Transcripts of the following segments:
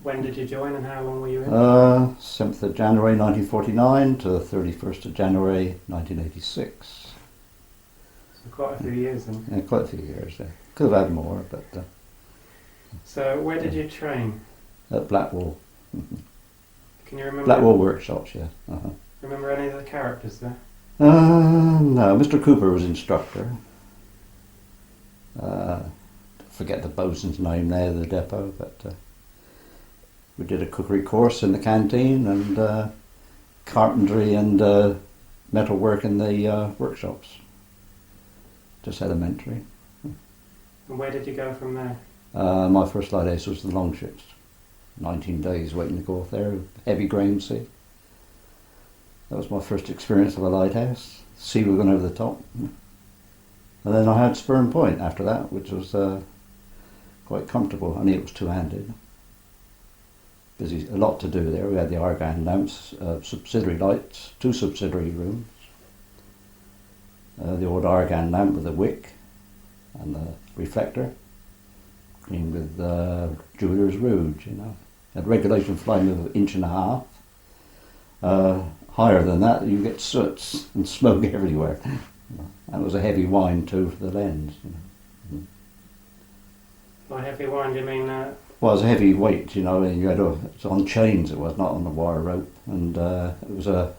When did you join and how long were you in? 7th of January 1949 to 31st of January 1986. So quite a few years then. Yeah, quite a few years there. Could have had more, but... So where did you train? At Blackwall. Can you remember? Blackwall Workshops, yeah. Remember any of the characters there? No, Mr. Cooper was instructor. Forget the bosun's name there, the depot, but we did a cookery course in the canteen and carpentry and metalwork in the workshops. Just elementary. And where did you go from there? My first lighthouse was the Longships. 19 days waiting to go off there, heavy grain sea. That was my first experience of a lighthouse. Sea was going over the top. And then I had Spurn Point after that, which was quite comfortable. Only it was two-handed. Busy, a lot to do there. We had the argan lamps, subsidiary lights, 2 subsidiary rooms. The old argan lamp with a wick and the reflector, cleaned with jeweller's rouge, you know. Had regulation flying of 1.5 inches. Higher than that, you get soots and smoke everywhere. And it was a heavy wine too for the lens. You know. By heavy wine, do you mean? Well, it was a heavy weight, you know. And you had it's on chains. It was not on a wire rope, and it was a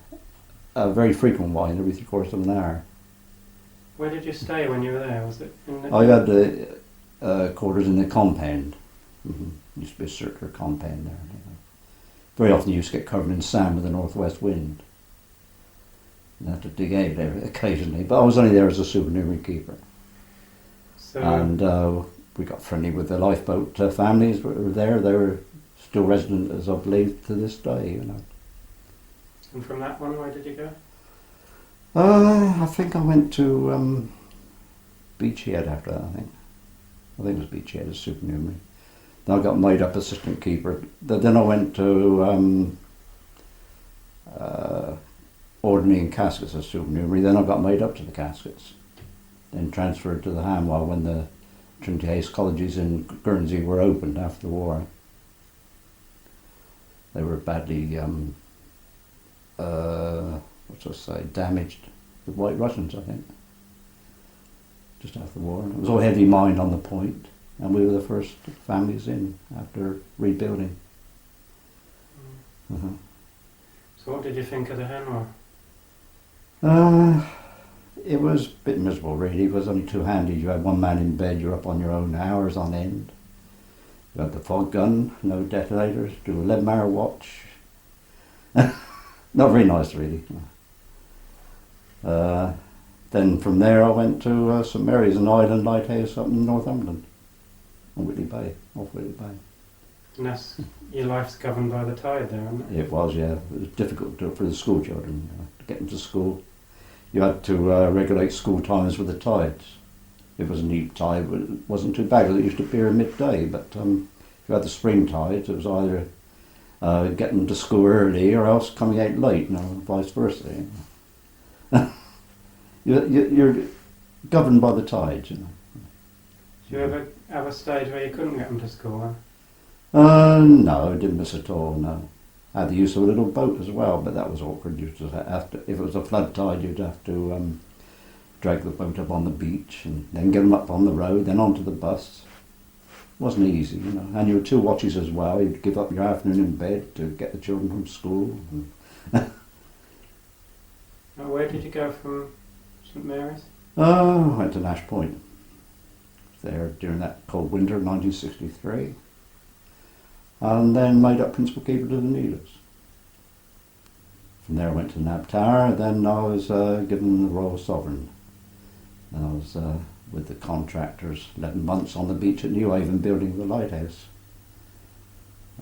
very frequent wine every 3/4 of an hour. Where did you stay when you were there? Was it in the... I had the quarters in the compound. Used to be a circular compound there. You know. Very often you used to get covered in sand with a northwest wind. You had to dig out there occasionally, but I was only there as a supernumerary keeper. So, and we got friendly with the lifeboat families that were there. They were still resident, as I believe, to this day. You know. And from that one, where did you go? I think I went to Beachhead after that. I think it was Beachhead as supernumerary. Then I got made up assistant keeper. Then I went to ordinary and caskets as supernumerary. Then I got made up to the caskets. Then transferred to the Hanwell when the Trinity House colleges in Guernsey were opened after the war. They were badly, damaged with White Russians, I think, just after the war. It was all heavy mined on the point, and we were the first families in after rebuilding. So what did you think of the Hanwell? It was a bit miserable, really. It was only two-handed. You had one man in bed, you're up on your own hours on end. You had the fog gun, no detonators, do 11-hour watch. Not very nice, really. Then from there I went to St Mary's, an island lighthouse up in Northumberland, on Whitley Bay, off Whitley Bay. And that's, your life's governed by the tide there, isn't it? It was, yeah. It was difficult for the school children to get them to school. You had to regulate school times with the tides. If it was a neap tide, it wasn't too bad. It used to appear at midday, but if you had the spring tides, it was either getting them to school early or else coming out late, you know, vice versa. You're governed by the tides, you know. Did you ever have a stage where you couldn't get them to school? Huh? No, I didn't miss at all, no. I had the use of a little boat as well, but that was awkward. You just have to, if it was a flood tide, you'd have to drag the boat up on the beach and then get them up on the road, then onto the bus. It wasn't easy, you know. And you were 2 watches as well. You'd give up your afternoon in bed to get the children from school. Now, where did you go from St Mary's? I went to Nash Point. There during that cold winter of 1963. And then made up principal keeper to the Needles. From there I went to Nab Tower, then I was given the Royal Sovereign. And I was with the contractors 11 months on the beach at Newhaven building the lighthouse.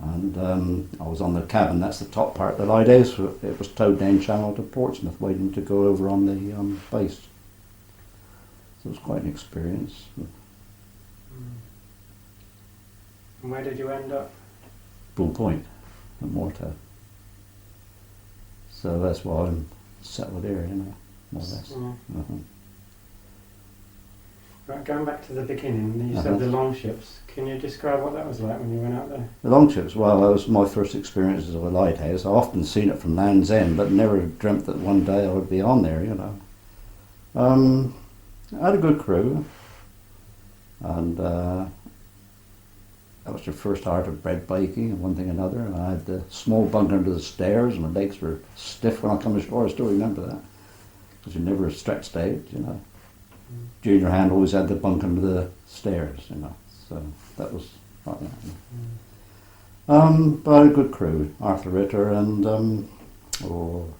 And I was on the cabin, that's the top part of the lighthouse. It was towed down channel to Portsmouth waiting to go over on the base. So it was quite an experience. And where did you end up? Bull Point at Morta. So that's why I'm settled here, you know, more or less. Right, going back to the beginning, you said the long ships. Can you describe what that was like when you went out there? The longships, well, that was my first experiences of a lighthouse. I often seen it from Land's End, but never dreamt that one day I would be on there, you know. I had a good crew, and that was the first art of bread baking and one thing and another. And I had the small bunk under the stairs, and my legs were stiff when I come ashore. I still remember that, because you never stretched out, you know. Junior hand always had the bunk under the stairs, you know. So that was like that. But I had a good crew, Arthur Ritter and I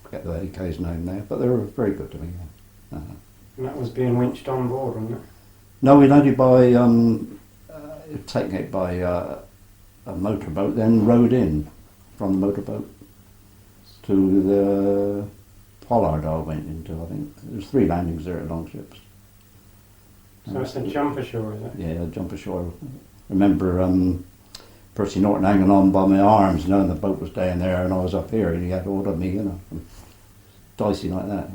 forget the AK's name now, but they were very good to me. Yeah. And that was being winched on board, wasn't it? No, we landed by taking it by a motorboat, then rowed in from the motorboat to the Pollard I went into. I think there's 3 landings there at Longships. So it's a jump ashore, is it? Yeah, jump ashore. Remember Percy Norton hanging on by my arms, you know, and the boat was down there and I was up here and he had hold of me, you know, dicey like that.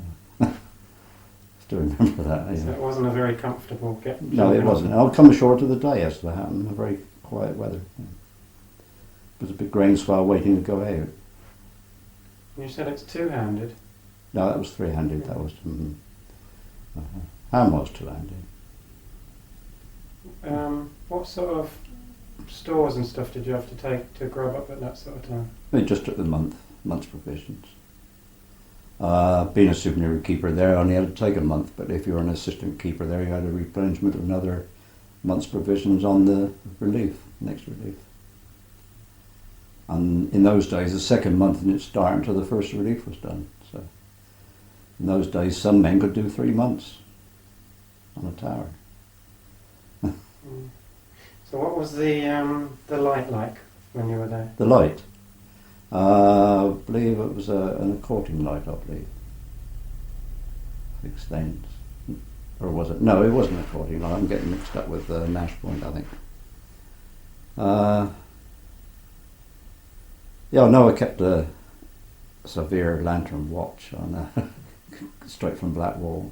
Still remember that. Yeah. So it wasn't a very comfortable get. No, it wasn't. I'll come ashore to the day as to happen. Very quiet weather. Yeah. It was a big grain swell waiting to go out. And you said it's two-handed. No, that was 3-handed. That was. Ham was 2-handed. What sort of stores and stuff did you have to take to grub up at that sort of time? It just took the month's provisions. Being a souvenir keeper there, I only had to take a month, but if you were an assistant keeper there, you had a replenishment of another month's provisions on the relief, next relief. And in those days, the second month didn't start until the first relief was done. So in those days, some men could do 3 months on a tower. So what was the light like when you were there? The light? I believe it was an accordion light, I believe. Fixed ends. Or was it? No, it wasn't an accordion light. I'm getting mixed up with Nash Point, I think. Yeah, no, I kept a severe lantern watch on straight from Blackwall.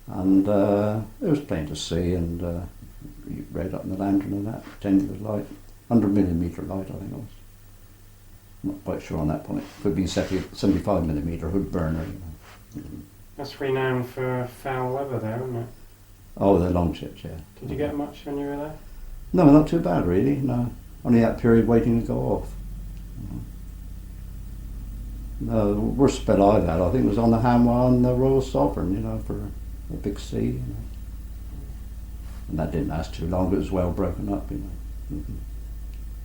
And it was plain to see, and you read up in the lantern and that, pretended it was light. 100mm light, I think it was. I'm not quite sure on that point. Could be 75mm hood burner. That's renowned for foul weather there, isn't it? Oh, the longships, yeah. Did you get much when you were there? No, not too bad really, no. Only that period waiting to go off. No, the worst spell I've had, I think, was on the Hanwha and the Royal Sovereign, you know, for a big sea, you know. And that didn't last too long, but it was well broken up, you know. Mm-hmm.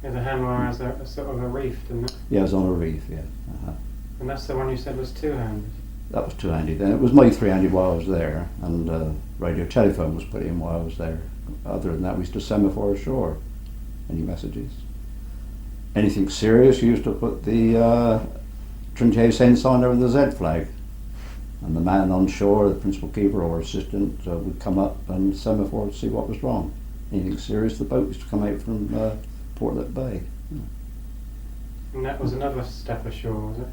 Yeah, the Hanwha has a sort of a reef, didn't it? Yeah, it was on a reef, yeah. And that's the one you said was two-handed? That was 2-handed then. It was made 3-handed while I was there, and radio telephone was put in while I was there. Other than that, we used to semaphore ashore. Any messages? Anything serious, you used to put the Trinity House ensign over the Z flag. And the man on shore, the principal keeper or assistant, would come up and semaphore to see what was wrong. Anything serious, the boat used to come out from Portlet Bay. And that was another step ashore, was it?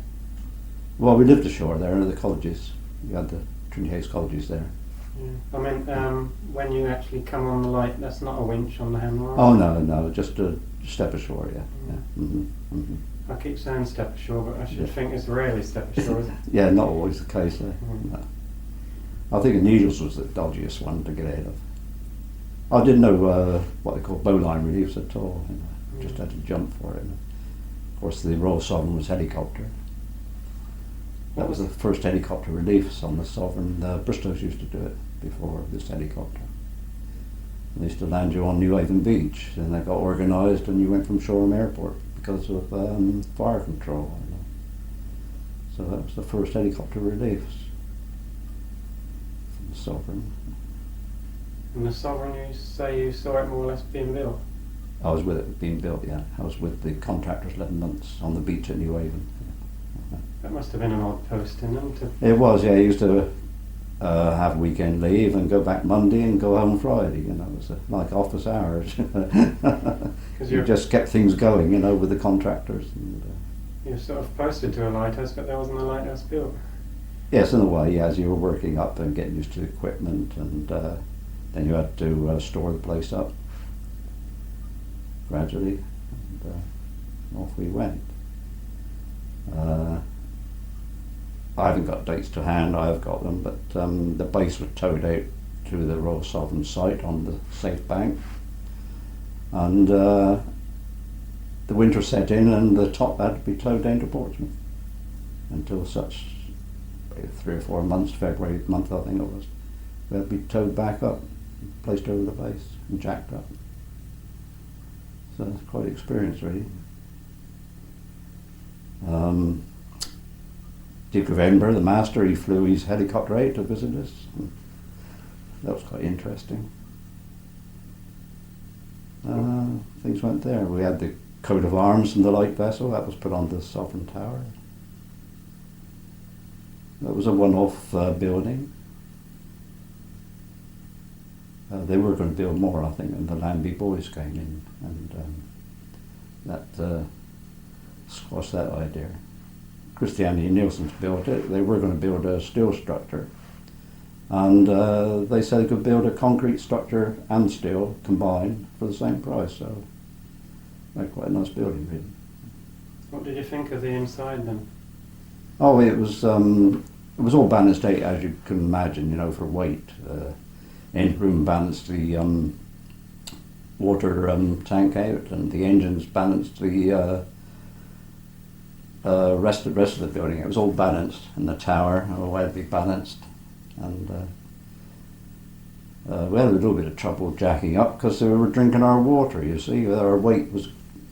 Well, we lived ashore there, in the colleges. We had the Trinity House colleges there. Yeah. I mean, when you actually come on the light, that's not a winch on the Hanwha? Oh, no, just a step ashore, yeah. Mm-hmm. Mm-hmm. I keep saying step ashore, but I should think it's rarely step ashore, is it? Yeah, not always the case there. No. I think the Needles was the dodgiest one to get out of. I didn't know what they call bowline reliefs at all. You know. Just had to jump for it. Of course, the Royal Sovereign was helicopter. That was the first helicopter reliefs on the Sovereign. The Bristows used to do it before this helicopter. They used to land you on New Haven Beach, and they got organised, and you went from Shoreham Airport because of fire control. You know. So that was the first helicopter reliefs from the Sovereign. And the Sovereign, you say you saw it more or less being built? I was with it being built, yeah. I was with the contractors 11 months on the beach at New Haven. That must have been an odd posting, isn't it? It was, yeah. I used to have weekend leave and go back Monday and go home Friday, you know. It was like office hours. You just kept things going, you know, with the contractors. And, you were sort of posted to a lighthouse, but there wasn't a lighthouse built. yes, in a way, yeah, as you were working up and getting used to the equipment and Then you had to store the place up gradually, and off we went. I haven't got dates to hand, I have got them, but the base was towed out to the Royal Sovereign site on the Safe Bank, and the winter set in and the top had to be towed down to Portsmouth until such 3 or 4 months, February month I think it was, we had to be towed back up, placed over the base and jacked up. So it's quite an experience really. Duke of Edinburgh, the master, he flew his helicopter out to visit us. That was quite interesting. Things went there. We had the coat of arms from the light vessel, that was put on the Sovereign Tower. That was a one-off building. They were going to build more, I think, and the Lambie boys came in, and that squashed that idea. Christianity Nielsen's built it. They were going to build a steel structure, and they said they could build a concrete structure and steel combined for the same price. So, they had quite a nice building, really. What did you think of the inside then? Oh, it was all balanced out, as you can imagine, you know, for weight. Engine room balanced the water tank out, and the engines balanced the rest of the building. It was all balanced, and the tower all had to be balanced. And we had a little bit of trouble jacking up because they were drinking our water, you see. Our weight was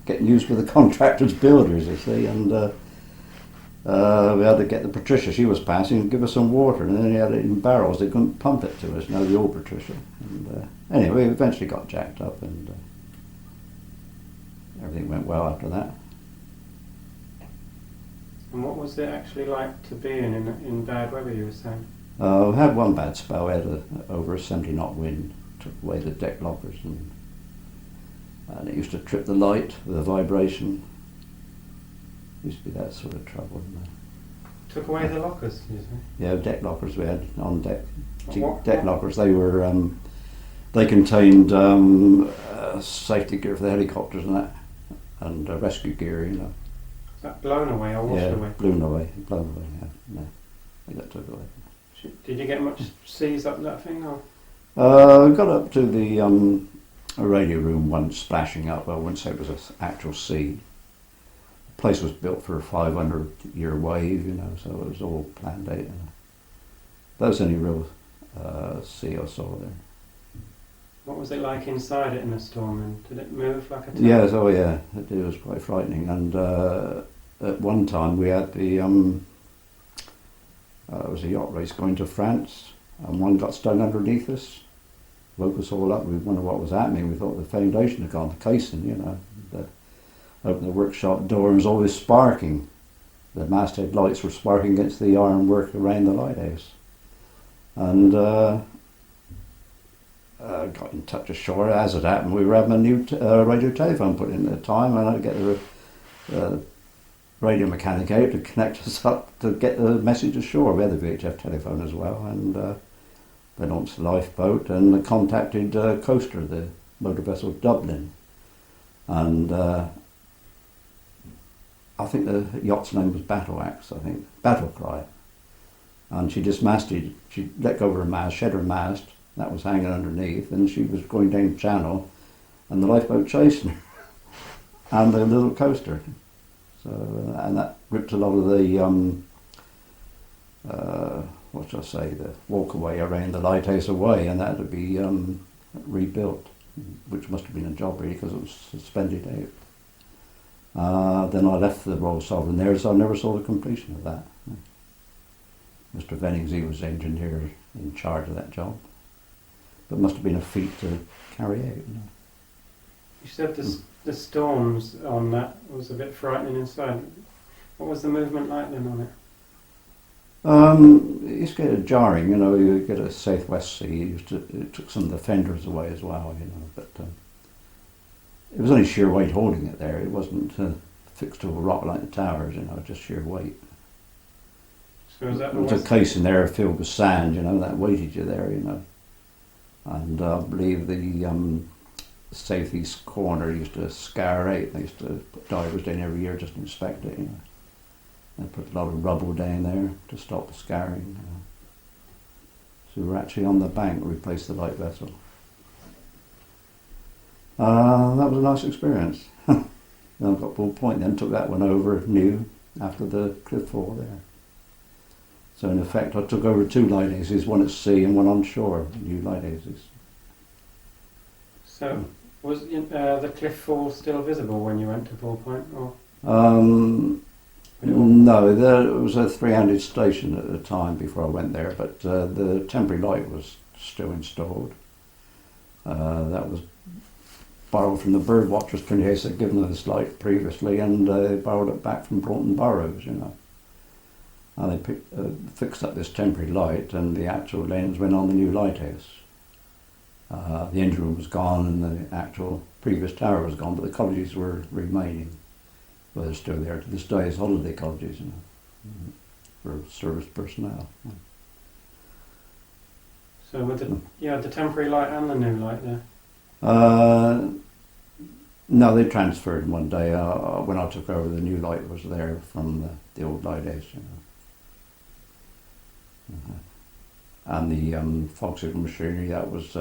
getting used with the contractors' builders, you see, and we had to get the Patricia, she was passing, and give us some water, and then they had it in barrels. They couldn't pump it to us, you know, the old Patricia. And anyway, we eventually got jacked up, and everything went well after that. And what was it actually like to be in bad weather, you were saying? We had one bad spell. We had over a 70 knot wind, took away the deck lockers, and it used to trip the light with a vibration. Used to be that sort of trouble. Took away the lockers, you say? Yeah, deck lockers we had on deck. What? Lockers, they were, they contained safety gear for the helicopters and that, and rescue gear, you know. Was that blown away or washed away? Blown away, yeah. They got took away. Did you get much seas up that thing, or? We got up to the radio room once, splashing up. I wouldn't say it was an actual sea. The place was built for a 500-year wave, you know, so it was all planned out. That was the only real sea I saw there. What was it like inside it in the storm, and did it move like a tank? Yes, oh yeah, it was quite frightening. And at one time we had the it was a yacht race going to France, and one got stuck underneath us. Woke us all up. We wondered what was happening. We thought the foundation had gone, the casing, you know. Opened the workshop door and it was always sparking. The masthead lights were sparking against the ironwork around the lighthouse. And got in touch ashore. As it happened, we were having a new radio telephone put in at the time, and I had to get the radio mechanic out to connect us up to get the message ashore. We had the VHF telephone as well, and they launched the lifeboat and contacted Coaster, the motor vessel Dublin, and I think the yacht's name was Battle Cry, and she dismasted. She let go of her mast, shed her mast, that was hanging underneath, and she was going down channel, and the lifeboat chasing her, and the little coaster. So, and that ripped a lot of the, what shall I say, the walkway around the lighthouse away, and that had to be rebuilt, which must have been a job really, because it was suspended out. Then I left the Royal Sovereign there, so I never saw the completion of that. Mr. Vennings, he was the engineer in charge of that job, but it must have been a feat to carry out. You know. You said the storms on that was a bit frightening inside. What was the movement like then on it? It used to get jarring, you know. You get a southwest sea. It took some of the fenders away as well, you know. But it was only sheer weight holding it there. It wasn't fixed to a rock like the towers, you know. Just sheer weight. So was that there was a case in there filled with sand, you know. That weighted you there, you know. And I believe the southeast corner used to scour out. They used to put divers down every year just to inspect it. You know. They put a lot of rubble down there to stop the scouring. You know. So we were actually on the bank, replaced the light vessel. That was a nice experience. Then I got Bull Point, then took that one over new after the cliff fall there. So in effect I took over 2 lighthouses, one at sea and one on shore, new lighthouses. So was the cliff fall still visible when you went to Bull Point? Or? No, there was a 3-handed station at the time before I went there, but the temporary light was still installed. That was borrowed from the bird watchers Case had given us this light previously, and they borrowed it back from Broughton Burrows, you know. And they fixed up this temporary light, and the actual lens went on the new lighthouse. The engine room was gone, and the actual previous tower was gone, but the cottages were remaining. Well, they're still there to this day as holiday cottages, you know, for service personnel. So with you had the temporary light and the new light there? No, they transferred one day. When I took over, the new light was there from the old lighthouse, you know. And the fog signal machinery, that was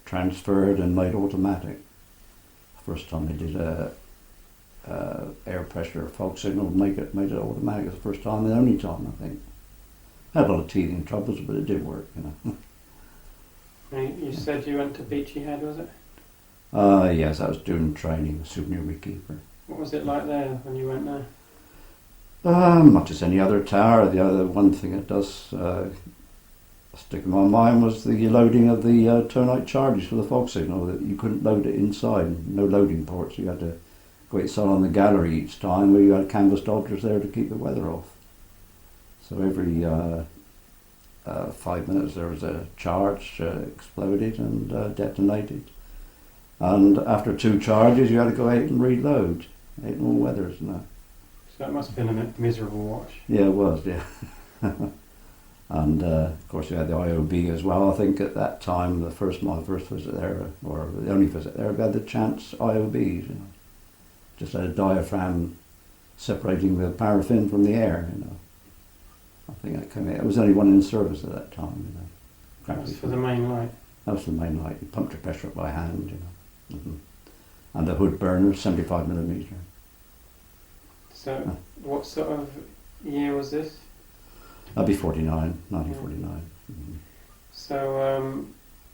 transferred and made automatic. First time they did a air pressure fog signal, made it automatic. It was the first time and the only time, I think. Had a lot of teething troubles, but it did work, you know. You said you went to Beachy Head, was it? Yes, I was doing training, souvenir keeper. What was it like there when you went there? Much as any other tower. The other one thing that does stick in my mind was the loading of the turn-out charges for the fog signal. That you couldn't load it inside, no loading ports. You had to go outside on the gallery each time, where you had canvas dodgers there to keep the weather off. So every 5 minutes there was a charge exploded and detonated. And after 2 charges, you had to go out and reload, out in all weathers and that. So that must have been a miserable watch. Yeah, it was, yeah. And of course, you had the IOB as well. I think at that time, my first visit there, or the only visit there, we had the chance IOBs. You know, just had a diaphragm separating the paraffin from the air. You know, I think that came out. It was the only one in service at that time. You know, that was for the main light. That was the main light. You pumped your pressure up by hand. You know. Mm-hmm. And the hood burner, 75mm. So, what sort of year was this? That'd be 1949. Mm-hmm. So,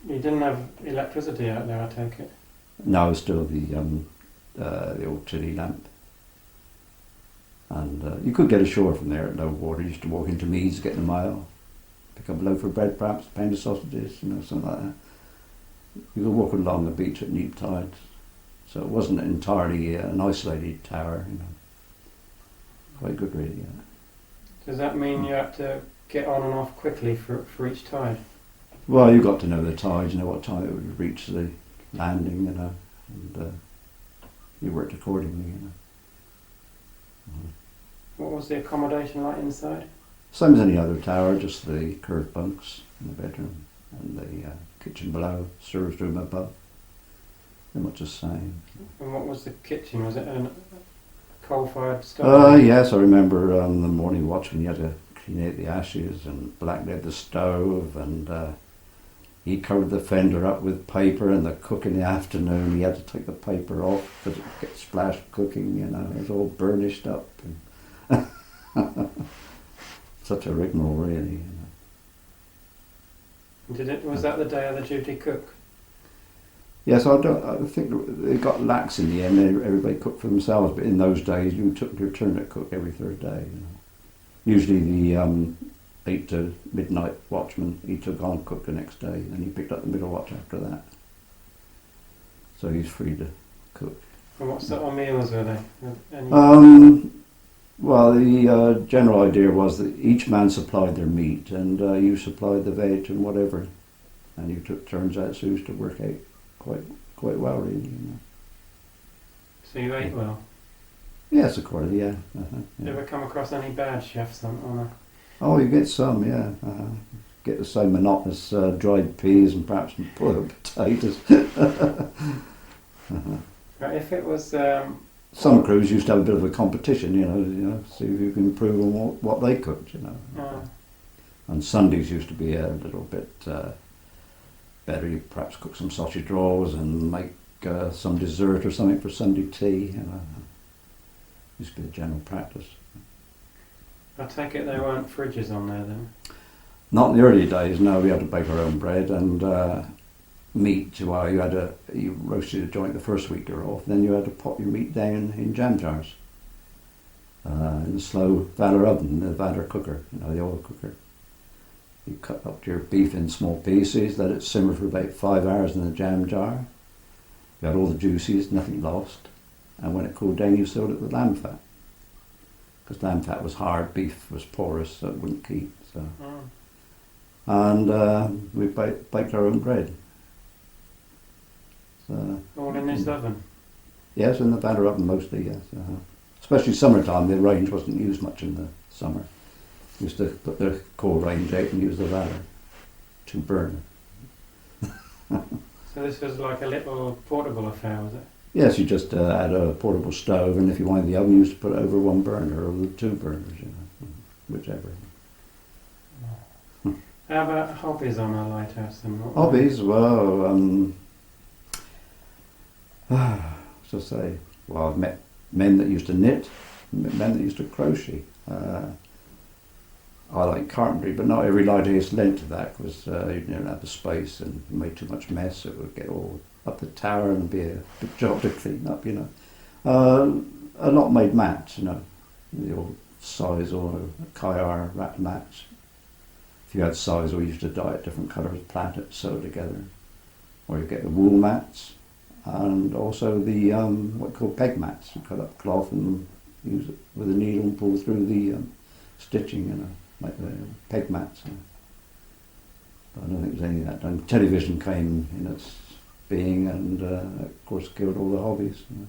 you didn't have electricity out there, I take it? No, it was still the old chili lamp. And you could get ashore from there at low water. You used to walk into Meads, get the mail, pick up a loaf of bread, perhaps, a pound of sausages, you know, something like that. You could walk along the beach at neap tides, so it wasn't entirely an isolated tower, you know. Quite good, really. Yeah. Does that mean you had to get on and off quickly for each tide? Well, you got to know the tides, you know what time it would reach the landing, you know, and you worked accordingly, you know. What was the accommodation like inside? Same as any other tower, just the curved bunks in the bedroom and the kitchen below, service room above. They're much the same. And what was the kitchen? Was it a coal-fired stove? Yes, I remember the morning watch when you had to clean out the ashes and blacklead the stove, and he covered the fender up with paper, and the cook in the afternoon he had to take the paper off because it would get splashed cooking, you know, it was all burnished up. And such a rigmarole, really, you know. Was that the day of the duty cook? Yes, I think it got lax in the end. Everybody cooked for themselves, but in those days you took your turn at cook every third day. You know. Usually the 8 to midnight watchman, he took on cook the next day, and he picked up the middle watch after that. So he's free to cook. And what sort of meals were they? Well, the general idea was that each man supplied their meat, and you supplied the veg and whatever, and you took turns out so to work out quite well, really. You know. So you ate well? Yes, accordingly, yeah. You ever come across any bad chefs on a... Oh, you get some, yeah. get the same monotonous dried peas and perhaps some boiled potatoes. But if it was, Some crews used to have a bit of a competition, you know, see if you can improve on what they cooked, you know. And Sundays used to be a little bit better. You perhaps cook some sausage rolls and make some dessert or something for Sunday tea, you know. Used to be a general practice. I take it there weren't fridges on there then? Not in the early days, no. We had to bake our own bread and meat. Well, you roasted a joint the first week you're off, then you had to pop your meat down in jam jars in the slow Valor oven, the Valor cooker, you know, the oil cooker. You cut up your beef in small pieces, let it simmer for about 5 hours in the jam jar. You had all the juices, nothing lost, and when it cooled down, you filled it with lamb fat. Because lamb fat was hard, beef was porous, so it wouldn't keep. So, and we baked our own bread. So, all in this oven? Yes, in the Valor oven mostly, yes. Especially summertime, the range wasn't used much in the summer. Used to put the coal range out and use the Valor to burn. So this was like a little portable affair, was it? Yes, you just had a portable stove, and if you wanted the oven, you used to put it over one burner or the two burners, you know, whichever. How about hobbies on a lighthouse then? Hobbies, well, so say, well, I've met men that used to knit, men that used to crochet. I like carpentry, but not every lighthouse lent to that because you didn't have the space and you made too much mess. It would get all up the tower and be a big job to clean up, you know. A lot made mats, you know, the old size or Kayar rat mats. If you had size, we used to dye it different colours, plait it, sew it together. Or you get the wool mats and also the what are called peg mats. You cut up cloth and use it with a needle and pull through the stitching, you know, like the peg mats. But I don't think there's any of that done. Television came in its being and of course killed all the hobbies. You know.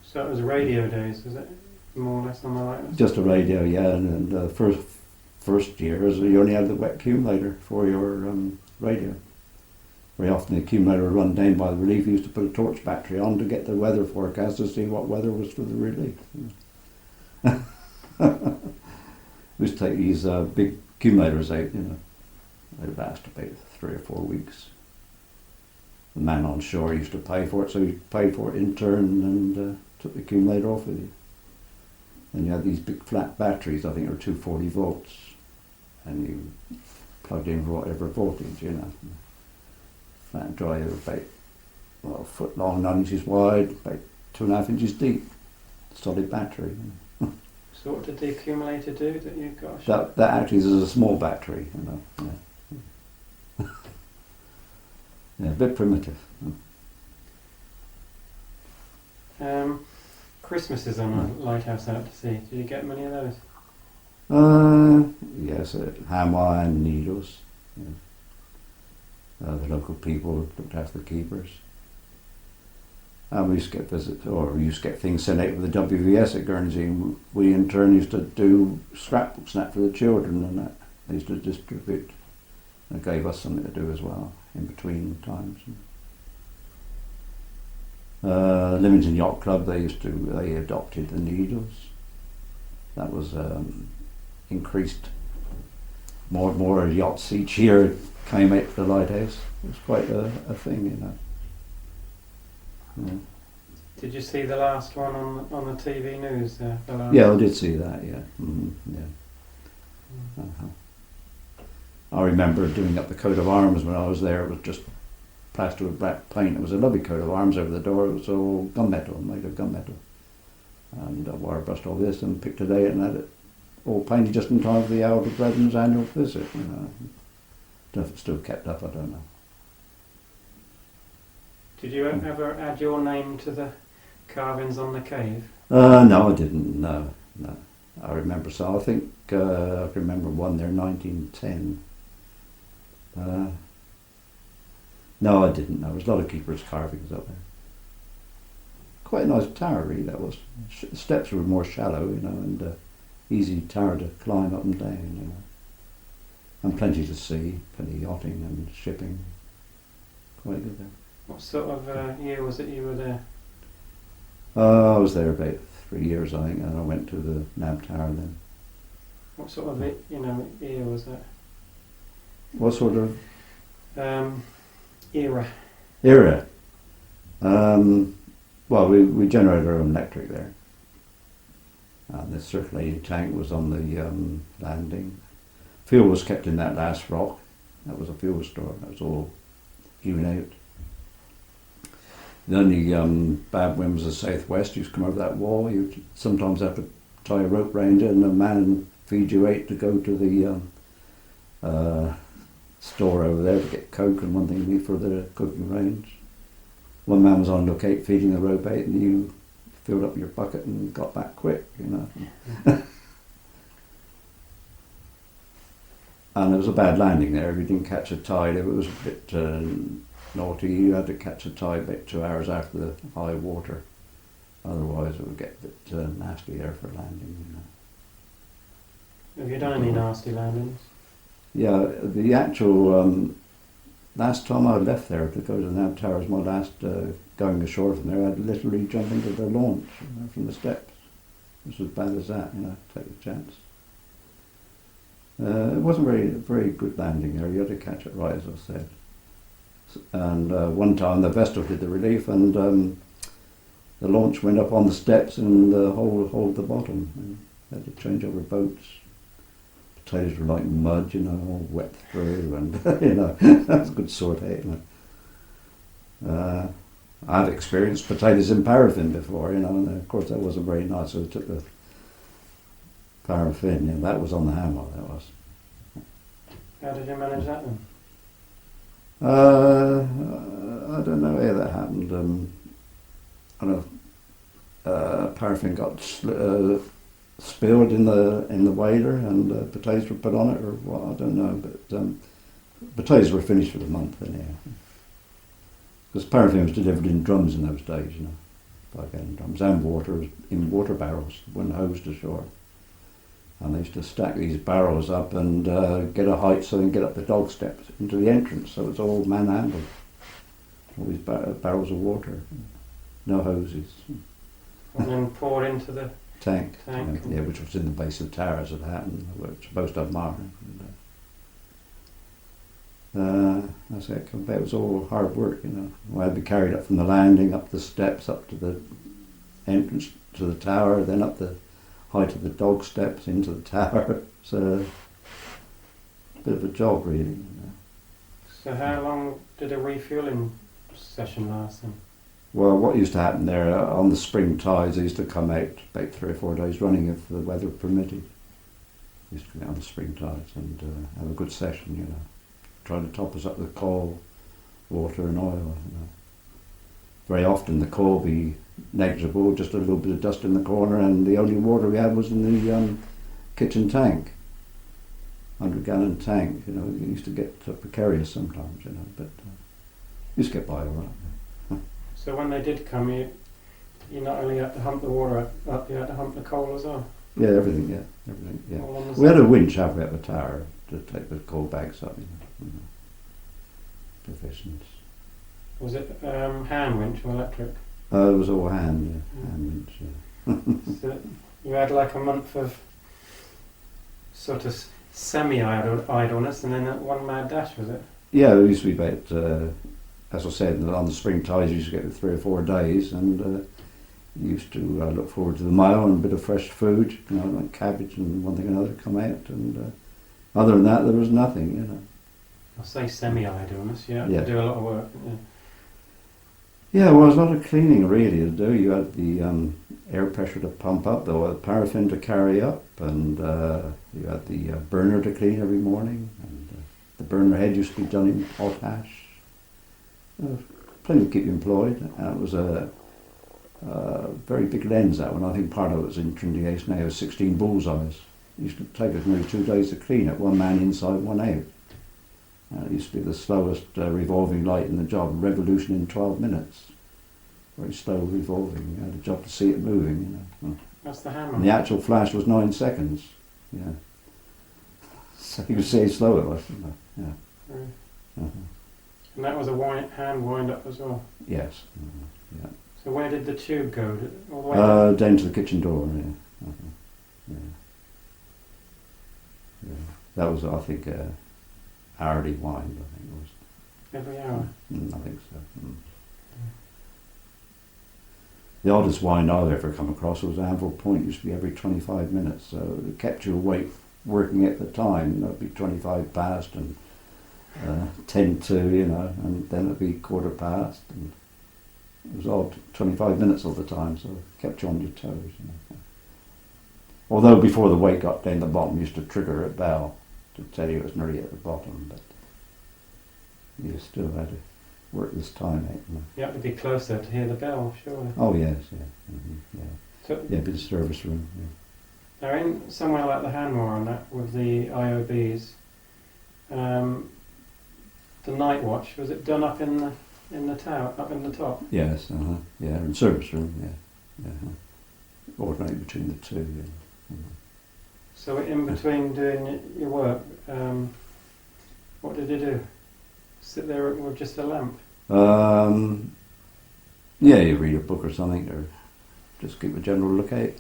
So it was radio days, was it? More or less on the lighthouse? Just a radio, yeah, and the first years you only had the wet accumulator for your radio. Very often the accumulator would run down by the relief. You used to put a torch battery on to get the weather forecast to see what weather was for the relief. We used to take these big accumulators out, you know. They'd last about 3 or 4 weeks. The man on shore used to pay for it, so he paid for it in turn and took the accumulator off with you. And you had these big flat batteries, I think they were 240 volts, and you plugged in for whatever voltage, you know. Flat dry, they were about a foot long, 9 inches wide, about 2.5 inches deep. Solid battery. So what did the accumulator do that you got? That actually is a small battery, you know. Yeah, yeah, a bit primitive. Christmases on a lighthouse out to sea. Did you get many of those? Yes, ham wire and needles. Yeah. The local people looked after the keepers. And we used to get visits, or we used to get things sent out with the WVS at Guernsey, and we in turn used to do scrapbooks and that for the children, and that they used to distribute. And it gave us something to do as well in between times. Leamington Yacht Club, they adopted the needles. That was increased. More and more yachts each year came out to the lighthouse. It was quite a thing, you know. Yeah. Did you see the last one on the TV news? Yeah, I did see that. Yeah, yeah. Uh-huh. I remember doing up the coat of arms when I was there. It was just plastered with black paint. It was a lovely coat of arms over the door. It was all gunmetal, made of gunmetal. And I wire brushed all this and picked it out and had it all painted just in time for the elder brethren's annual visit. You know, if it's still kept up, I don't know. Did you ever add your name to the carvings on the cave? No, I didn't. No. I remember so. I think I can remember one there, 1910. No, I didn't. There was a lot of keepers' carvings up there. Quite a nice tower, really. That was. The steps were more shallow, you know, and easy tower to climb up and down, you know. And plenty to see, plenty of yachting and shipping. Quite good there. What sort of year was it you were there? I was there about 3 years, I think, and I went to the Nab Tower then. What sort of year was that? What sort of Era. era? Well, we generated our own electric there. And the circulating tank was on the landing. Fuel was kept in that last rock. That was a fuel store. That was all hewn out. The only bad wind was the southwest. You used to come over that wall. You sometimes have to tie a rope round it and a man feed you out to go to the store over there to get coke and one thing for the cooking range. One man was on lookout feeding the rope out and you filled up your bucket and got back quick, you know. And it was a bad landing there. If you didn't catch a tide, if it was a bit naughty, you had to catch a tide about 2 hours after the high water. Otherwise it would get a bit nasty there for landing, you know. Have you done any nasty landings? Yeah, the actual last time I left there to go to the Nab Tower was my last going ashore from there. I'd literally jump into the launch, you know, from the steps. It was as bad as that, you know, take a chance. It wasn't very good landing there. You had to catch it right, as I said. And one time the vessel did the relief, and the launch went up on the steps and the whole at the bottom. And they had to change over boats. Potatoes were like mud, you know, all wet through, and you know, that's a good sort out. You know. I've experienced potatoes in paraffin before, you know, and of course that wasn't very nice. So I took the paraffin, that was on the hammer. That was. How did you manage that then? I don't know how that happened. I don't know. Paraffin got spilled in the whaler, and potatoes were put on it, or what, I don't know. But potatoes were finished for the month anyhow. Because paraffin was delivered in drums in those days, you know, 5-gallon drums, and water in water barrels, when hosed ashore. And they used to stack these barrels up and get a height so they can get up the dog steps into the entrance. So it's all manhandled. All these barrels of water, no hoses. And then poured into the tank. Yeah, which was in the base of the tower as it happened. We were supposed to have marking. That's how it came about. It was all hard work, you know. I had to be carried up from the landing, up the steps, up to the entrance to the tower, then up the height of the dog steps into the tower. It's a bit of a job, really. You know. So how long did a refuelling session last then? Well, what used to happen there, on the spring tides, they used to come out about 3 or 4 days running if the weather permitted. They used to come out on the spring tides and have a good session, you know. Try to top us up with coal, water and oil, you know. Very often the coal would be negligible, just a little bit of dust in the corner, and the only water we had was in the kitchen tank. 100-gallon tank, you know. It used to get precarious sometimes, you know, but used to get by all right. So when they did come, you not only had to hump the water up, you had to hump the coal as well? Yeah, everything, yeah. We had a winch halfway up the tower to take the coal bags up, you know. Provisions. Was it hand winch or electric? It was all hand winch, yeah. So you had like a month of sort of semi-idleness and then one mad dash, was it? Yeah, it used to be about, as I said, on the spring tides you used to get 3 or 4 days, and you used to look forward to the mile and a bit of fresh food, you know, like cabbage and one thing or another come out, and other than that there was nothing, you know. I'll say semi-idleness, you had to do a lot of work, didn't you? Yeah, well, there's a lot of cleaning really to do. You had the air pressure to pump up, the paraffin to carry up, and you had the burner to clean every morning, and the burner head used to be done in potash. Plenty to keep you employed, and it was a very big lens, that one. I think part of it was in Trinity Ace now, 16 bullseyes. It used to take us nearly 2 days to clean it, one man inside, one out. It used to be the slowest revolving light in the job, revolution in 12 minutes. Very slow revolving. You had a job to see it moving, you know. That's the hammer. And the actual flash was 9 seconds. Yeah. So you could see how slow it was. Yeah. Right. Uh-huh. And that was a hand wind up as well. Yes. Yeah. So where did the tube go? All the way down? Down to the kitchen door. Yeah. Yeah. Yeah. That was, I think, hourly wind. I think it was. Every hour. I think so. The oddest wind I've ever come across was Anvil Point. It used to be every 25 minutes, so it kept you awake working at the time. It'd be 25 past and 10 to, and then it'd be quarter past. And it was odd, 25 minutes all the time, so it kept you on your toes. Although before the weight got down the bottom, you used to trigger a bell to tell you it was nearly at the bottom, but you still had to work this time out. You have to be closer to hear the bell, surely. Oh yes, yeah. Yeah. So, Yeah, but the service room. now in somewhere like the Hanmore and that, with the IOBs, the night watch, was it done up in the tower, up in the top? Yes, yeah, and service room, yeah. Alternate between the two. Yeah. So in between doing your work, what did you do? Sit there with just a lamp? Yeah, you read a book or something, or just keep a general lookout.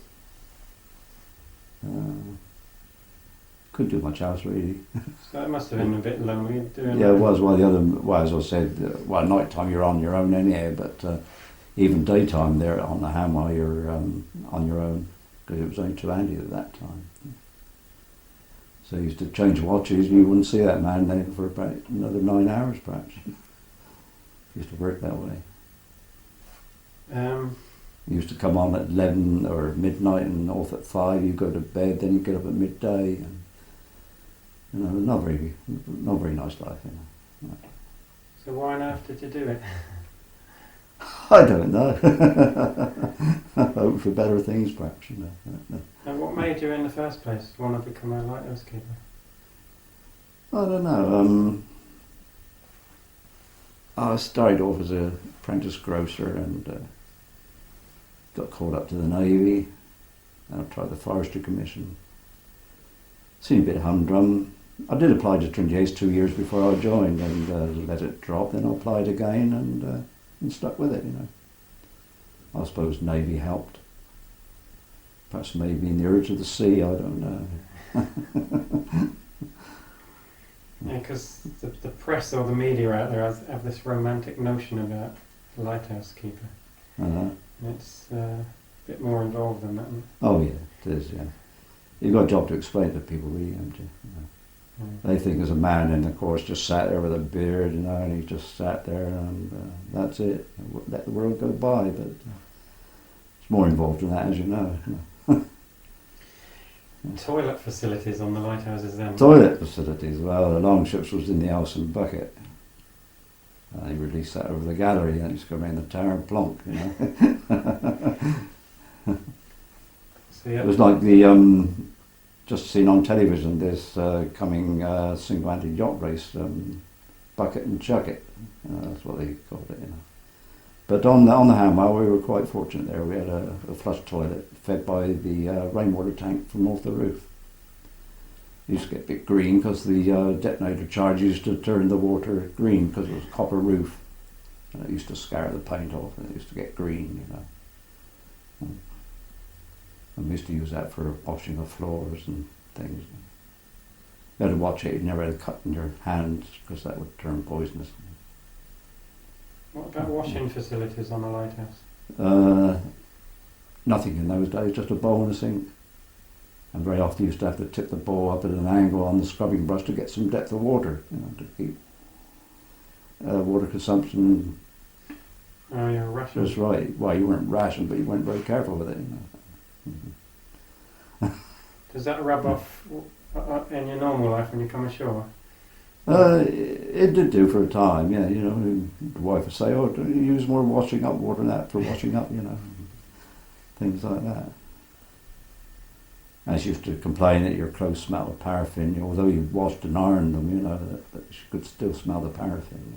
Couldn't do much else really. So it must have been a bit lonely doing Yeah, that. it was. As I said, night time you're on your own anyhow, but even daytime there on the Hammer you're on your own, because it was only 2 handy at that time. So you used to change watches and you wouldn't see that man then for about another 9 hours perhaps. Used to work that way. You used to come on at 11 or midnight and off at 5, you go to bed, then you get up at midday, and not very nice life, So why on earth did you do it? I don't know. Hope for better things perhaps, And what made you in the first place want to become a lighthouse keeper? I don't know. I started off as an apprentice grocer and got called up to the Navy. And I tried the Forestry Commission. Seemed a bit humdrum. I did apply to Trinidad 2 years before I joined and let it drop. Then I applied again and stuck with it, I suppose Navy helped. Perhaps maybe in the urge of the sea, I don't know. Yeah, because the press or the media out there have this romantic notion about a lighthouse keeper. Uh-huh. And it's a bit more involved than that, isn't it? Oh yeah, it is, yeah. You've got a job to explain to people, really, haven't you? They think there's a man in the course just sat there with a beard, and he just sat there and that's it. Let the world go by, but it's more involved than that, as you know. Toilet facilities on the lighthouses then? Toilet facilities, well, the longships was in the Elson bucket. They released that over the gallery and it's going around the tower and plonk, So, yeah. It was like the, just seen on television, this coming single-handed yacht race, bucket and chuck it. That's what they called it, But on the Hammer, we were quite fortunate there. We had a flush toilet fed by the rainwater tank from off the roof. It used to get a bit green because the detonator charge used to turn the water green because it was copper roof. And it used to scar the paint off and it used to get green, And we used to use that for washing the floors and things. You had to watch it, you never had to cut in your hands because that would turn poisonous. What about washing facilities on a lighthouse? Nothing in those days, just a bowl and a sink. And very often you used to have to tip the bowl up at an angle on the scrubbing brush to get some depth of water, to keep water consumption Oh, you're rationing. just right. Well, you weren't rationed, but you weren't very careful with it. Does that rub off in your normal life when you come ashore? It did do for a time, yeah. The wife would say, "Oh, do you use more washing up water than that for washing up?" Things like that. And she used to complain that your clothes smelled of paraffin, although you washed and ironed them, that she could still smell the paraffin,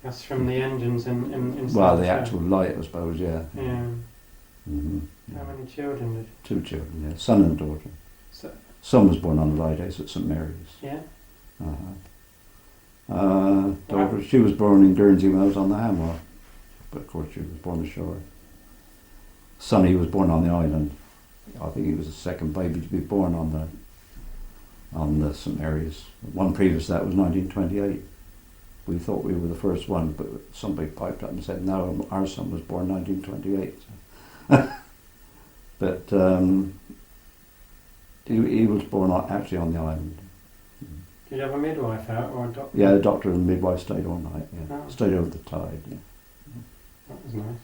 That's from the engines inside. Well, the ship. actual light, I suppose, yeah. Yeah. Mm-hmm. How many children did? 2 children, yeah, son and daughter. Son was born on the lighthouse at St Mary's. Yeah. Daughter, she was born in Guernsey when I was on the Hanwell, but of course she was born ashore. Son, he was born on the island. I think he was the second baby to be born on the St Mary's. One previous to that was 1928. We thought we were the first one, but somebody piped up and said, no, our son was born 1928. But he was born actually on the island. Did you have a midwife out or a doctor? Yeah, the doctor and midwife stayed all night. Yeah, Oh. Stayed over the tide. Yeah. That was nice.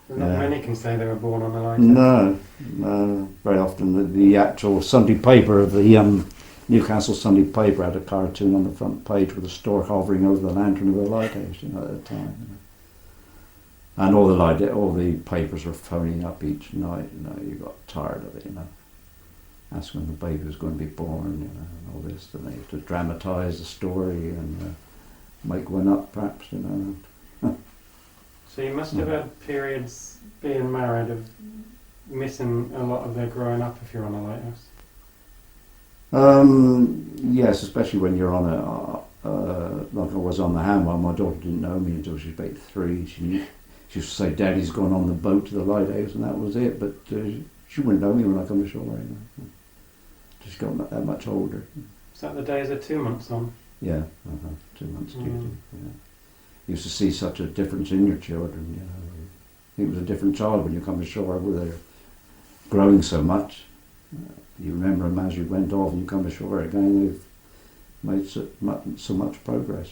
Not many can say they were born on the Lighthouse. No, very often the actual Sunday paper of the Newcastle Sunday paper had a cartoon on the front page with a stork hovering over the lantern of the lighthouse, at the time. And all the papers were phoning up each night. You got tired of it, asking when the baby was going to be born, and all this, and they had to dramatise the story and make one up, perhaps, So you must have had periods being married of missing a lot of their growing up if you're on a lighthouse. Yes, especially when you're on like I was on the Hanwell. My daughter didn't know me until she was about 3. She used to say, "Daddy's gone on the boat to the lighthouse," and that was it. But she wouldn't know me when I come ashore. She got that much older. Is that the days of 2 months on? Yeah, 2 months duty. Yeah. You used to see such a difference in your children. It was a different child when you come ashore, where they're growing so much. You remember them as you went off, and you come ashore again. They've made so much progress.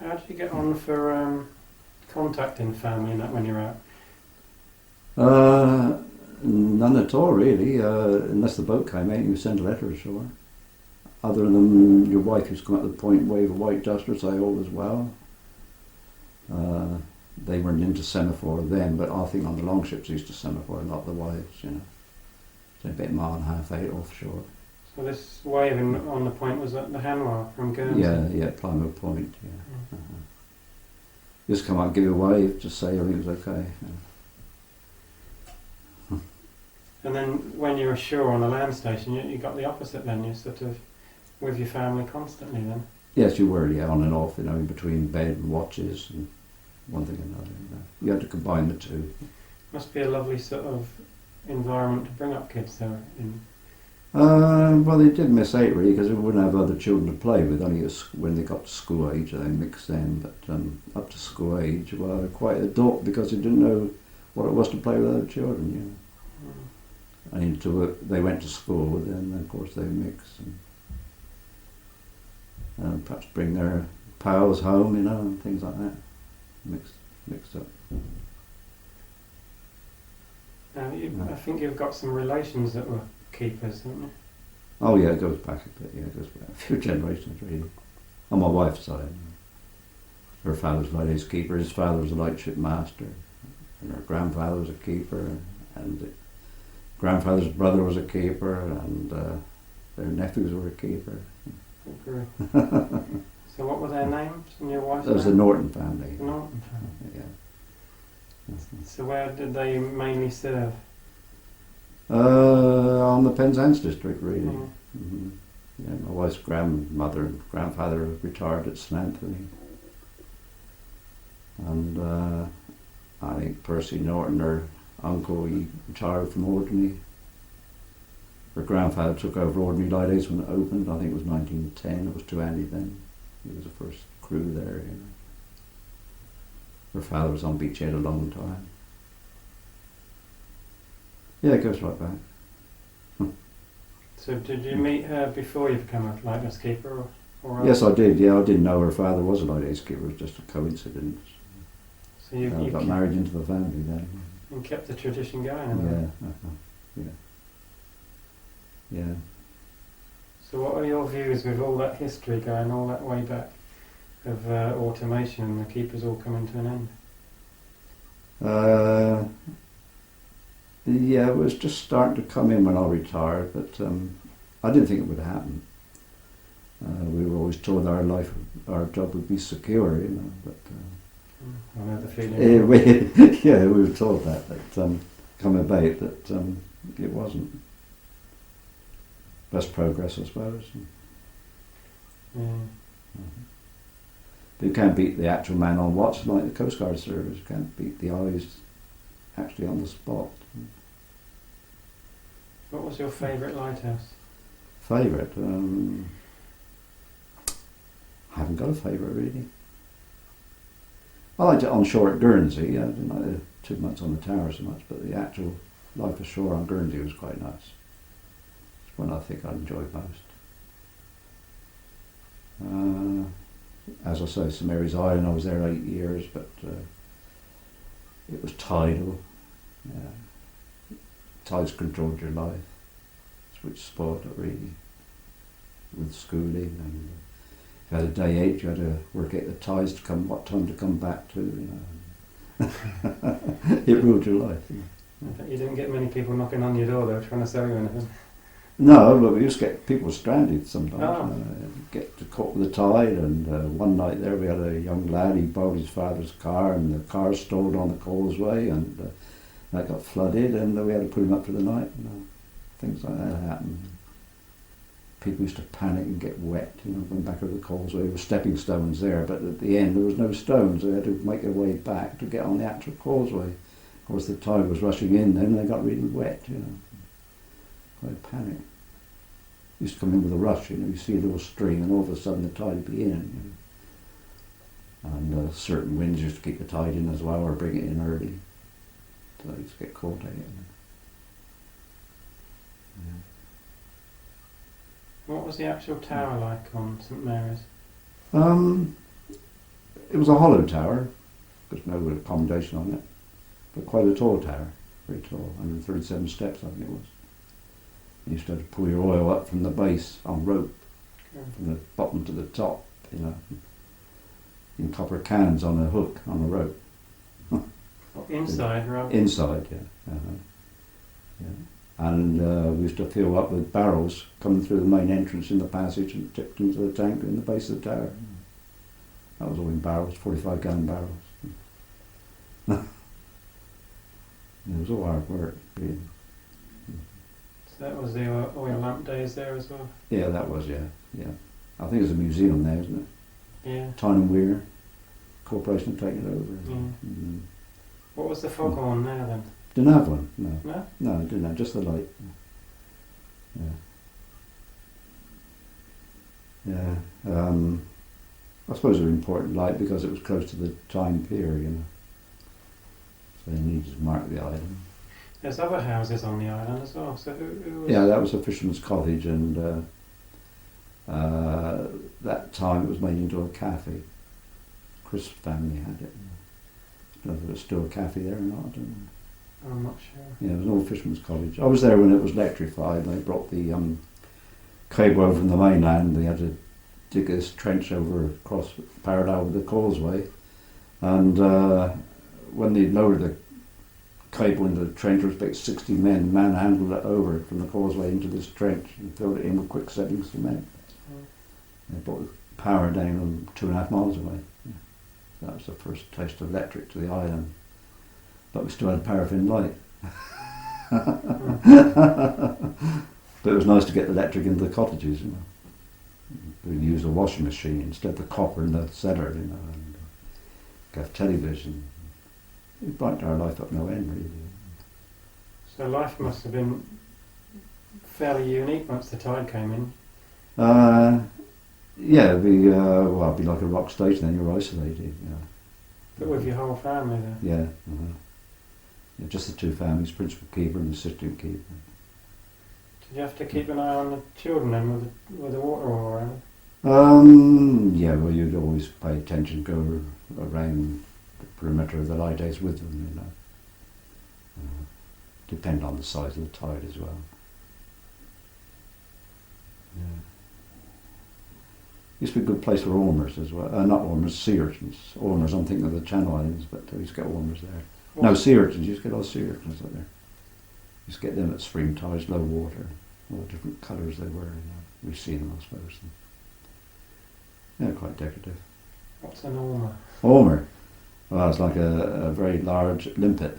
How do you get on for contacting family and that when you're out? None at all, really, unless the boat came out, you send a letter ashore. Other than your wife who's come at the point, wave a white duster, say all is well. They weren't into semaphore then, but I think on the long ships they used to semaphore a lot of the wives, So about a mile and a half out offshore. So this waving on the point was at the Hanwell from Guernsey? Yeah, Plymouth Point, yeah. Just come out and give you a wave, just say everything was okay. And then when you're ashore on a land station, you got the opposite then, you're sort of with your family constantly then? Yes, you were, on and off, in between bed and watches and one thing and another. You had to combine the two. Must be a lovely sort of environment to bring up kids though in. Well, they did miss out really, because they wouldn't have other children to play with. Only when they got to school age, they mixed them. But up to school age, well, they're quite adult because they didn't know what it was to play with other children. And until they went to school, then of course they mixed and perhaps bring their pals home, and things like that. Mixed up. I think you've got some relations that were keepers, haven't you? Oh yeah, it goes back a bit. Yeah, it goes back a few generations really. On my wife's side, her father's a lighthouse keeper. His father was a lightship master, and her grandfather was a keeper, and grandfather's brother was a keeper, and their nephews were a keeper. So what were their names and your wife's That was the name? Norton family. The Norton family. Yeah. So where did they mainly serve? On the Penzance district, really. Mm. Mm-hmm. Yeah, my wife's grandmother and grandfather retired at St Anthony, and I think Percy Norton, her uncle, he retired from Ordinary. Her grandfather took over Ordinary Lighthouse when it opened. I think it was 1910. It was too handy then. He was the first crew there. Her father was on Beach Head a long time. Yeah, it goes right back. So did you meet her before you became a lighthouse keeper? Or Yes, I did. Yeah, I didn't know her father was a lighthouse keeper. It was just a coincidence. So you got married into the family then. And kept the tradition going. Yeah. So what are your views with all that history going all that way back of automation and the keepers all coming to an end? Yeah, it was just starting to come in when I retired, but I didn't think it would happen. We were always told our job would be secure, but I know the feeling. we were told that come about, that it wasn't. less progress, I suppose. Yeah. But you can't beat the actual man on watch like the Coast Guard service. You can't beat the eyes actually on the spot. What was your favourite lighthouse? Favourite? I haven't got a favourite really. I liked it on shore at Guernsey. I didn't like the 2 months on the tower so much, but the actual life ashore on Guernsey was quite nice. It's one I think I enjoyed most. As I say, St Mary's Island, I was there 8 years, but it was tidal. Yeah. Tides controlled your life, which spoiled it really with schooling. And if you had a day 8, you had to work out the tides to come, what time to come back to. You know, it ruled your life. You know. I bet you didn't get many people knocking on your door though, trying to sell you anything. No, but we used to get people stranded sometimes. Oh. Get to caught with the tide, and one night there we had a young lad. He borrowed his father's car, and the car stalled on the causeway, and that got flooded, and we had to put him up for the night. You know, things like that happened. People used to panic and get wet. You know, going back over the causeway. There were stepping stones there, but at the end there was no stones. They had to make their way back to get on the actual causeway. Of course, the tide was rushing in then, and they got really wet. You know. Quite panic. Used to come in with a rush, you know, you see a little stream and all of a sudden the tide would be in. You know. And certain winds used to keep the tide in as well or bring it in early. So I used to get caught out. Yeah. What was the actual tower like on St Mary's? It was a hollow tower, because no accommodation on it, but quite a tall tower, very tall, 137 steps I think it was. You used to have to pull your oil up from the base on rope, from the bottom to the top, you know, in copper cans on a hook, on a rope. Inside, right? Inside, yeah. Yeah. And we used to fill up with barrels coming through the main entrance in the passage and tipped into the tank in the base of the tower. That was all in barrels, 45-gallon barrels. It was all hard work, really. That was the oil lamp days there as well? Yeah, that was, yeah. I think there's a museum there, isn't it? Yeah. Tyne and Weir Corporation have taken it over. Yeah. Mm. What was the fog on there then? Didn't have one, no. No? No, didn't have, just the light. Yeah. I suppose it was important light because it was close to the Tyne Pier, you know. So they needed to mark the island. There's other houses on the island as well, so who was... Yeah, that was a fisherman's cottage, and that time it was made into a cafe. Chris' family had it. I don't know if there's still a cafe there or not, I don't know. I'm not sure. Yeah, it was an old fisherman's cottage. I was there when it was electrified. They brought the cable over from the mainland. They had to dig this trench over across parallel with the causeway, and when they lowered the cable into the trench, there was about 60 men manhandled it over from the causeway into this trench and filled it in with quick setting cement. They brought the power down 2.5 miles away. Yeah. That was the first taste of electric to the island. But we still had paraffin light. But it was nice to get the electric into the cottages, you know. We used a washing machine instead of the copper in the cellar, you know, and have television. It brightened our life up no end, really. So life must have been fairly unique once the tide came in. Yeah, it'd be like a rock station, then you're isolated, you know. But with your whole family there? Yeah, yeah, just the two families, principal keeper and assistant keeper. Did you have to keep an eye on the children then with the water all around? Yeah, well, you'd always pay attention, go around the perimeter of the lighthouse with them, you know. Depend on the size of the tide as well. Yeah. Used to be a good place for ormers as well. Not ormers, sea urchins. Ormers, I'm thinking of the Channel Islands, but we used to get ormers there. No, sea urchins. You used to get all sea urchins out there. You used to get them at spring tides, low water. All the different colours they were. You know. We see them, I suppose. Yeah, quite decorative. What's an ormer? Ormer? Well, it's like a very large limpet.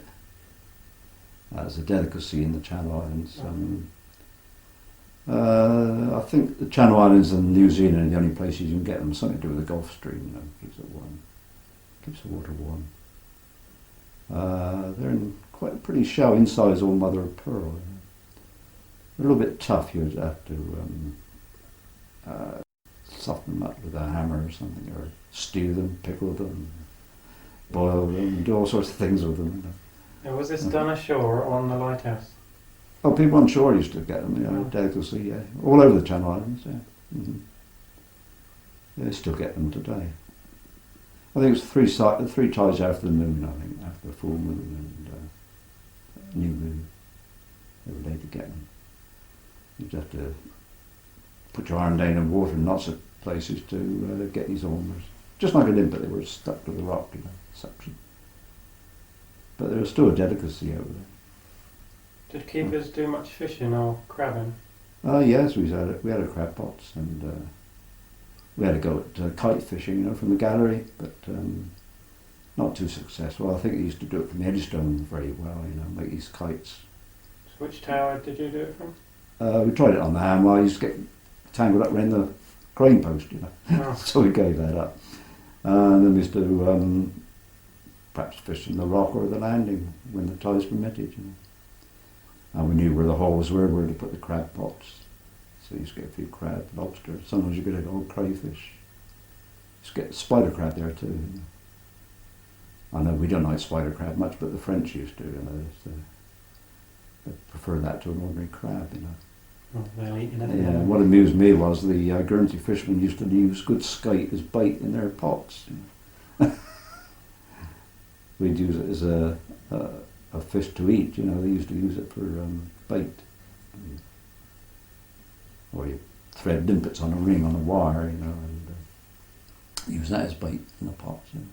It's a delicacy in the Channel Islands. I think the Channel Islands and New Zealand are the only places you can get them. Something to do with the Gulf Stream, you know, keeps it warm, keeps the water warm. They're in quite a pretty shell. Inside is all mother of pearl. You know. A little bit tough. You'd have to soften them up with a hammer or something, or stew them, pickle them, boil them, do all sorts of things with them. You know. And was this done ashore or on the lighthouse? Oh, people on shore used to get them, you know, delicacy, yeah. All over the Channel Islands, yeah. Mm-hmm. Yeah, they still get them today. I think it's three tides after the moon, I think, after the full moon and new moon. They were laid to get them. You'd have to put your arm down in water in lots of places to get these ormers. Just like a limpet, they were stuck to the rock, you know, suction. But there was still a delicacy over there. Did keepers do much fishing or crabbing? Yes, we had a crab pots, and we had to go at kite fishing, you know, from the gallery, but not too successful. I think they used to do it from Eddystone very well, you know, make these kites. So which tower did you do it from? We tried it on the ham. I used to get tangled up around the crane post, you know, Oh. so we gave that up. And then we used to perhaps fish in the rock or the landing when the tides permitted, you know. And we knew where the holes were to put the crab pots. So you used to get a few crab, lobster. Sometimes you get an old crayfish. You used to get spider crab there too. You know. I know we don't like spider crab much, but the French used to. You know, they prefer that to an ordinary crab. You know. Oh, they'll eat anything. Yeah. What amused me was the Guernsey fishermen used to use good skate as bait in their pots. You know. We'd use it as a fish to eat, you know. They used to use it for bait. Or you thread limpets on a ring on a wire, you know, and use that as bait in the pots. You know.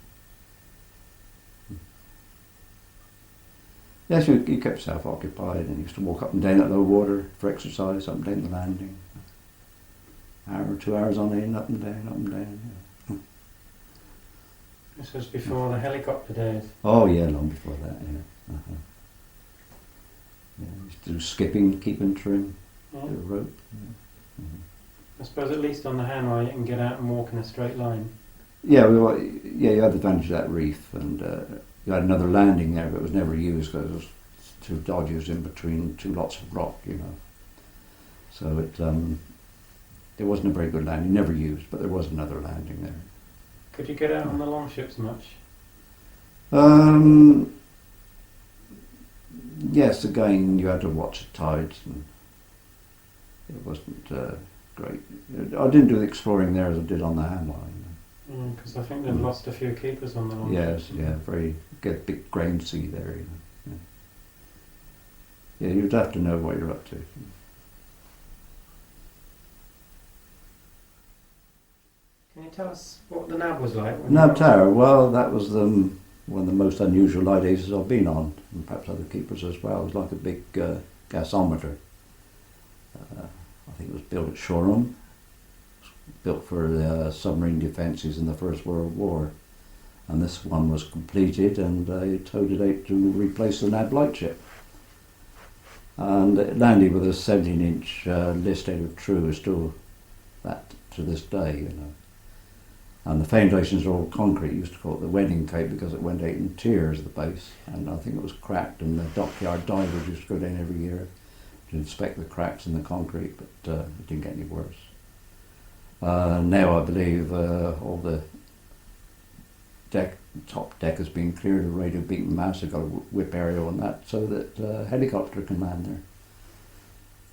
Yes, you kept yourself occupied, and you used to walk up and down at low water for exercise, up and down the landing. Hour or 2 hours on end, up and down, up and down. You know. This was before the helicopter days. Oh yeah, long before that, yeah. Uh-huh. Yeah, used to do skipping, keeping trim, Yeah. bit of rope. Yeah. Mm-hmm. I suppose at least on the Hanway you can get out and walk in a straight line. Yeah, you had the advantage of that reef, and you had another landing there, but it was never used because it was two dodges in between two lots of rock, you know. So it wasn't a very good landing, never used, but there was another landing there. Could you get out on the long ships much? Yes, again, you had to watch the tides, and it wasn't great. I didn't do the exploring there as I did on the Ham line. Because I think they've lost a few keepers on the long Yes, ships. yeah, get a big grain sea there, you know. Yeah, you'd have to know what you're up to. Can you tell us what the Nab was like? Nab Tower, well, that was one of the most unusual lighthouses I've been on, and perhaps other keepers as well. It was like a big gasometer. I think it was built at Shoreham, built for the submarine defences in the First World War. And this one was completed, and they towed it out to replace the Nab lightship. And it landed with a 17-inch list out of True, still that to this day, you know. And the foundations are all concrete. You used to call it the wedding cake because it went out in tiers at the base, and I think it was cracked, and the dockyard divers used to go down every year to inspect the cracks in the concrete, but it didn't get any worse. Now I believe all the top deck has been cleared of radio beaten mass. They've got a whip area on that so that helicopter can land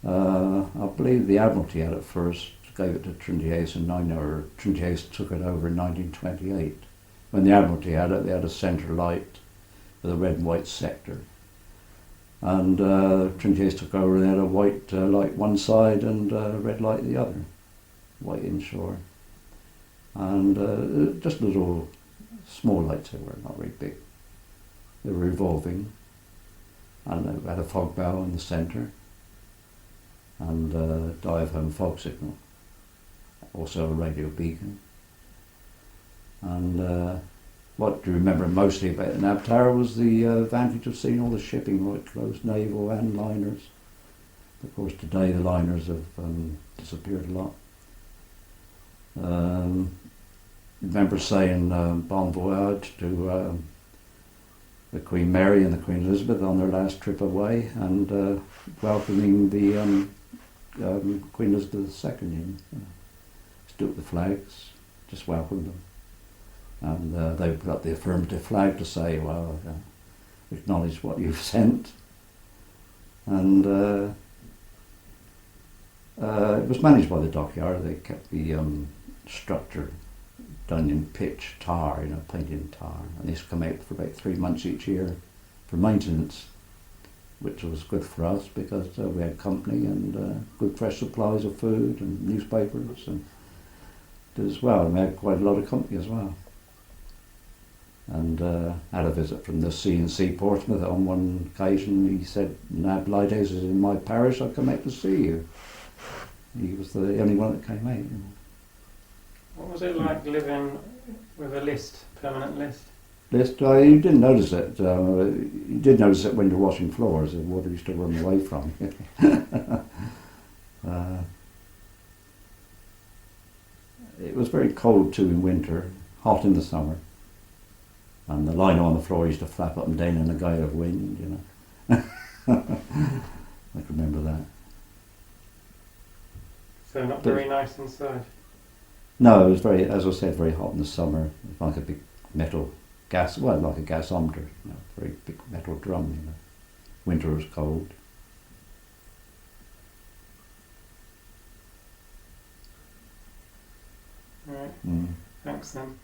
there. I believe the Admiralty had it first, gave it to Trinity House in Trinity House took it over in 1928. When the Admiralty had it, they had a centre light with a red and white sector. And Trinity House took over, they had a white light one side and red light the other, white inshore. And just little small lights they were, not very big. They were revolving, and they had a fog bow in the centre, and dive home fog signal. Also a radio beacon. And what do you remember mostly about the Nab Tower was the advantage of seeing all the shipping right close, naval and liners. Of course, today the liners have disappeared a lot. Remember saying bon voyage to the Queen Mary and the Queen Elizabeth on their last trip away, and welcoming the Queen Elizabeth II in. Stood with the flags, just welcomed them. And they put up the affirmative flag to say, well, acknowledge what you've sent. And it was managed by the dockyard. They kept the structure done in pitch tar, painted in tar. And they used to come out for about 3 months each year for maintenance, which was good for us because we had company and good fresh supplies of food and newspapers and did as well. And we had quite a lot of company as well. And had a visit from the C&C Portsmouth on one occasion. He said, Nab Lighthouse is in my parish, I'll come out to see you. He was the only one that came out. What was it like living with a list, permanent list? List? You didn't notice it. You did notice it when you're washing floors. The water used to run away from you. It was very cold too in winter, hot in the summer. And the lino on the floor used to flap up and down in a gale of wind, I can remember that. So not very nice inside? No, it was very, as I said, very hot in the summer. Like a big metal gas, well, like a gasometer, very big metal drum, Winter was cold. Right. Thanks then.